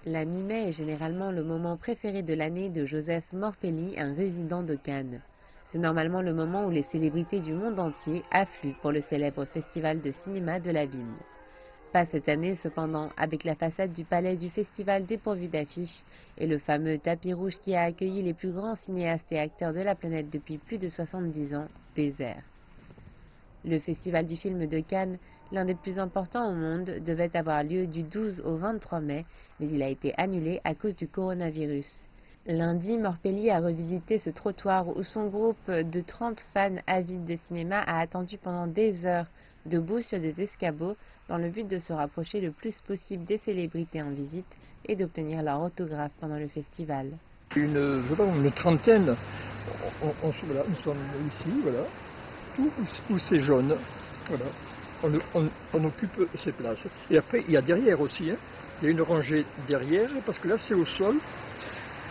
La mi-mai est généralement le moment préféré de l'année de Joseph Morpelli, un résident de Cannes. C'est normalement le moment où les célébrités du monde entier affluent pour le célèbre festival de cinéma de la ville. Pas cette année cependant, avec la façade du palais du festival dépourvue d'affiches et le fameux tapis rouge qui a accueilli les plus grands cinéastes et acteurs de la planète depuis plus de 70 ans, désert. Le Festival du film de Cannes, l'un des plus importants au monde, devait avoir lieu du 12 au 23 mai, mais il a été annulé à cause du coronavirus. Lundi, Morpelli a revisité ce trottoir où son groupe de 30 fans avides de cinéma a attendu pendant des heures, debout sur des escabeaux, dans le but de se rapprocher le plus possible des célébrités en visite et d'obtenir leur autographe pendant le festival. Une trentaine, voilà, nous sommes ici, voilà. Tous ces jaunes, voilà, on occupe ces places. Et après, il y a derrière aussi, hein, il y a une rangée derrière, parce que là c'est au sol,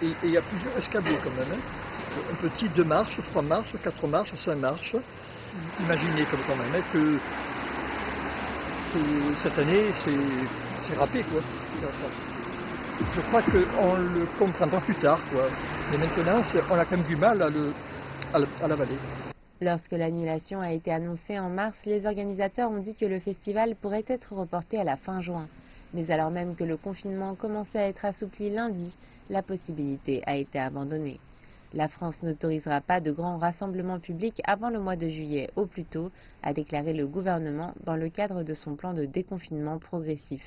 et il y a plusieurs escaliers quand même. Hein. Un petit 2 marches, 3 marches, 4 marches, 5 marches. Imaginez quand même hein, que cette année c'est râpé quoi. Je crois qu'on le comprendra plus tard, quoi. Mais maintenant, on a quand même du mal à l'avaler. Lorsque l'annulation a été annoncée en mars, les organisateurs ont dit que le festival pourrait être reporté à la fin juin. Mais alors même que le confinement commençait à être assoupli lundi, la possibilité a été abandonnée. La France n'autorisera pas de grands rassemblements publics avant le mois de juillet au plus tôt, a déclaré le gouvernement dans le cadre de son plan de déconfinement progressif.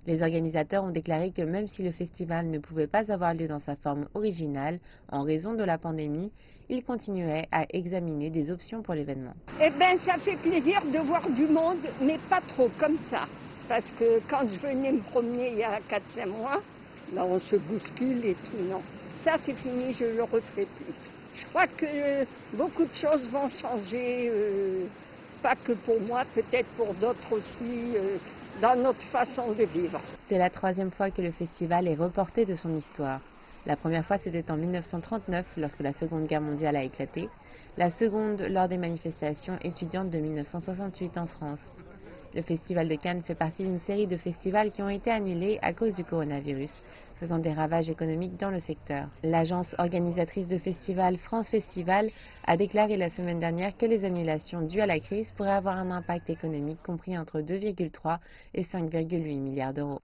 Les organisateurs ont déclaré que même si le festival ne pouvait pas avoir lieu dans sa forme originale en raison de la pandémie, ils continuaient à examiner des options pour l'événement. Eh bien, ça fait plaisir de voir du monde, mais pas trop comme ça. Parce que quand je venais me promener il y a 4-5 mois, là on se bouscule et tout, non. Ça c'est fini, je ne le referai plus. Je crois que beaucoup de choses vont changer, pas que pour moi, peut-être pour d'autres aussi, dans notre façon de vivre. C'est la 3e fois que le festival est reporté de son histoire. La première fois, c'était en 1939, lorsque la Seconde Guerre mondiale a éclaté. La seconde, lors des manifestations étudiantes de 1968 en France. Le Festival de Cannes fait partie d'une série de festivals qui ont été annulés à cause du coronavirus, faisant des ravages économiques dans le secteur. L'agence organisatrice de festival France Festival a déclaré la semaine dernière que les annulations dues à la crise pourraient avoir un impact économique compris entre 2,3 et 5,8 milliards d'euros.